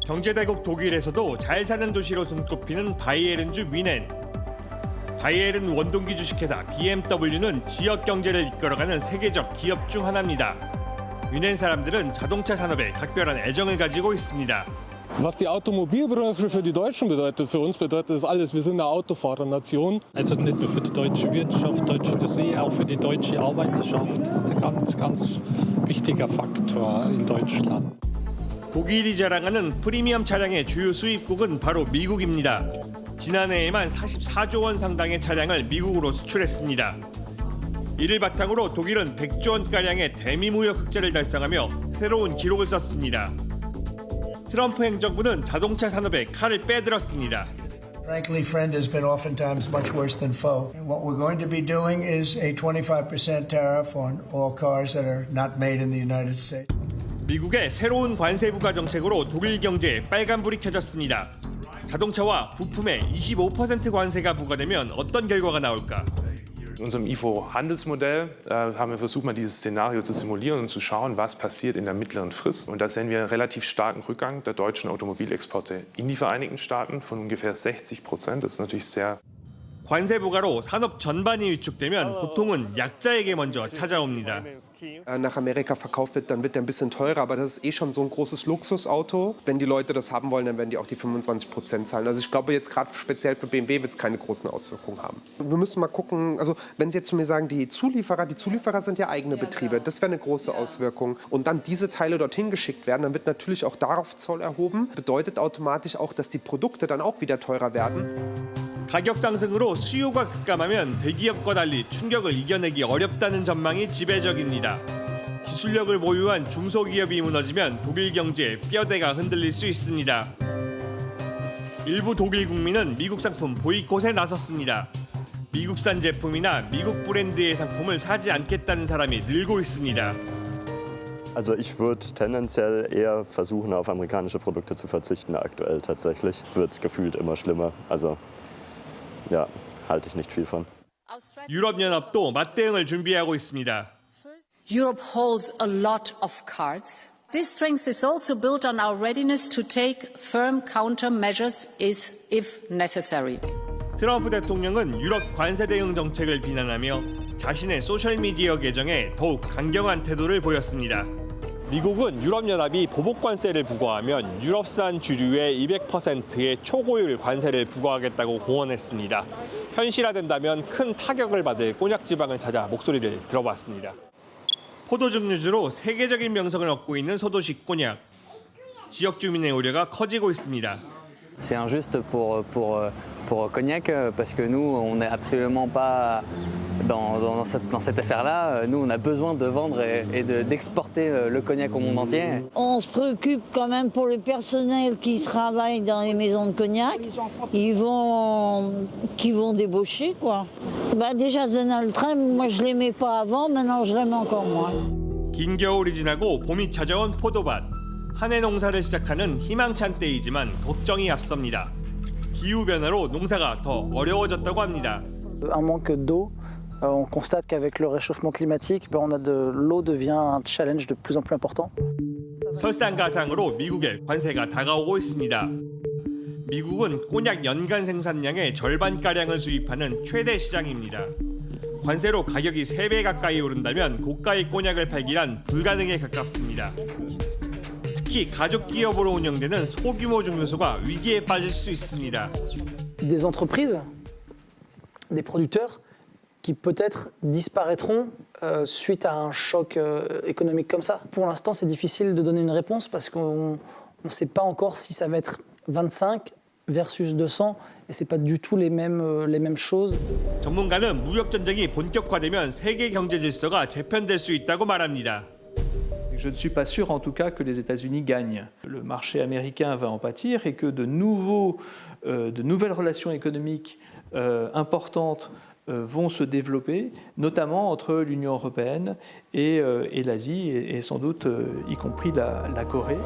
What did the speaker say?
경제대국 독일에서도 잘 사는 도시로 손꼽히는 바이에른주 뮌헨. 바이에른 원동기 주식회사 BMW는 지역 경제를 이끌어가는 세계적 기업 중 하나입니다. 뮌헨 사람들은 자동차 산업에 각별한 애정을 가지고 있습니다. Was die Automobilbranche für die Deutschen bedeutet, für uns bedeutet das alles. Wir sind eine Autofahrernation. Also nicht nur für die deutsche Wirtschaft, deutsche Industrie, auch für die deutsche Arbeiterschaft. Das ist ein ganz wichtiger Faktor in Deutschland. 독일이 자랑하는 프리미엄 차량의 주요 수입국은 바로 미국입니다. 지난해에만 44조 원 상당의 차량을 미국으로 수출했습니다. 이를 바탕으로 독일은 100조 원가량의 대미무역 흑자를 달성하며 새로운 기록을 썼습니다. 트럼프 행정부는 자동차 산업에 칼을 빼들었습니다. Frankly, friend has been oftentimes much worse than foe. And what we're going to be doing is a 25% tariff on all cars that are not made in the United States. 미국의 새로운 관세 부과 정책으로 독일 경제에 빨간불이 켜졌습니다. 자동차와 부품에 25% 관세가 부과되면 어떤 결과가 나올까? In unserem IFO-Handelsmodell haben wir versucht, mal dieses Szenario zu simulieren und zu schauen, was passiert in der mittleren Frist. Und da sehen wir einen relativ starken Rückgang der deutschen Automobilexporte in die Vereinigten Staaten von ungefähr 60%. Das ist natürlich sehr. 관세 부과로 산업 전반이 위축되면 고통은 약자에게 먼저 찾아옵니다. nach Amerika verkauft wird, dann wird der ein bisschen teurer, aber das ist eh schon so ein großes Luxusauto. Wenn die Leute das haben wollen, dann werden die auch die 25% zahlen. Also ich glaube, jetzt gerade speziell für BMW wird es keine großen Auswirkungen haben. Wir müssen mal gucken, also wenn Sie jetzt zu mir sagen, die Zulieferer sind ja eigene Betriebe, das wäre eine große Auswirkung. Und dann diese Teile dorthin geschickt werden, dann wird natürlich auch darauf Zoll erhoben. Bedeutet automatisch auch, dass die Produkte dann auch wieder teurer werden. 가격 상승으로 수요가 급감하면 대기업과 달리 충격을 이겨내기 어렵다는 전망이 지배적입니다. 기술력을 보유한 중소기업이 무너지면 독일 경제의 뼈대가 흔들릴 수 있습니다. 일부 독일 국민은 미국 상품 보이콧에 나섰습니다. 미국산 제품이나 미국 브랜드의 상품을 사지 않겠다는 사람이 늘고 있습니다. Also ich würde tendenziell eher versuchen, auf amerikanische Produkte zu verzichten. Aktuell tatsächlich wird es gefühlt immer schlimmer. Also ja, halte ich nicht viel von. 유럽연합도 맞대응을 준비하고 있습니다. Europe holds a lot of cards. This strength is also built on our readiness to take firm countermeasures if necessary. 트럼프 대통령은 유럽 관세 대응 정책을 비난하며 자신의 소셜미디어 계정에 더욱 강경한 태도를 보였습니다. 미국은 유럽연합이 보복 관세를 부과하면 유럽산 주류의 200%의 초고율 관세를 부과하겠다고 공언했습니다. 현실화된다면 큰 타격을 받을 꼬냑 지방을 찾아 목소리를 들어봤습니다. 포도 증류주로 세계적인 명성을 얻고 있는 소도시 꼬냑. 지역 주민의 우려가 커지고 있습니다. C'est injuste pour Cognac parce que nous, on n'est absolument pas dans cette affaire-là. Nous, on a besoin de vendre et d'exporter le cognac au monde entier. On se préoccupe quand même pour le personnel qui travaille dans les maisons de cognac. Qui vont débaucher, quoi. Déjà, Donald Trump, moi, je l'aimais pas avant, maintenant, je l'aime encore moins. 긴 겨울이 지나고 봄이 찾아온 포도밭. 한 해 농사를 시작하는 희망찬 때이지만 걱정이 앞섭니다. 기후변화로 농사가 더 어려워졌다고 합니다. Un manque d'eau. On constate qu'avec le réchauffement climatique, l'eau devient un challenge de plus en plus important. 설상가상으로 미국에 관세가 다가오고 있습니다. 미국은 꼬냑 연간 생산량의 절반가량을 수입하는 최대 시장입니다. 관세로 가격이 3배 가까이 오른다면 고가의 꼬냑을 팔기란 불가능에 가깝습니다. 특히 가족 기업으로 운영되는 소규모 증류소가 위기에 빠질 수 있습니다. Des entreprises, des producteurs qui peut-être disparaîtront suite à un choc économique comme ça. Pour l'instant, c'est difficile de donner une réponse parce qu'on ne sait pas encore si ça va être 25 versus 200 et c'est pas du tout les mêmes choses. 전문가는 무역 전쟁이 본격화되면 세계 경제 질서가 재편될 수 있다고 말합니다. Je ne suis pas sûr, en tout cas, que les États-Unis gagnent. Le marché américain va en pâtir et que de nouvelles relations économiques importantes vont se développer, notamment entre l'Union européenne et l'Asie, et sans doute y compris la Corée.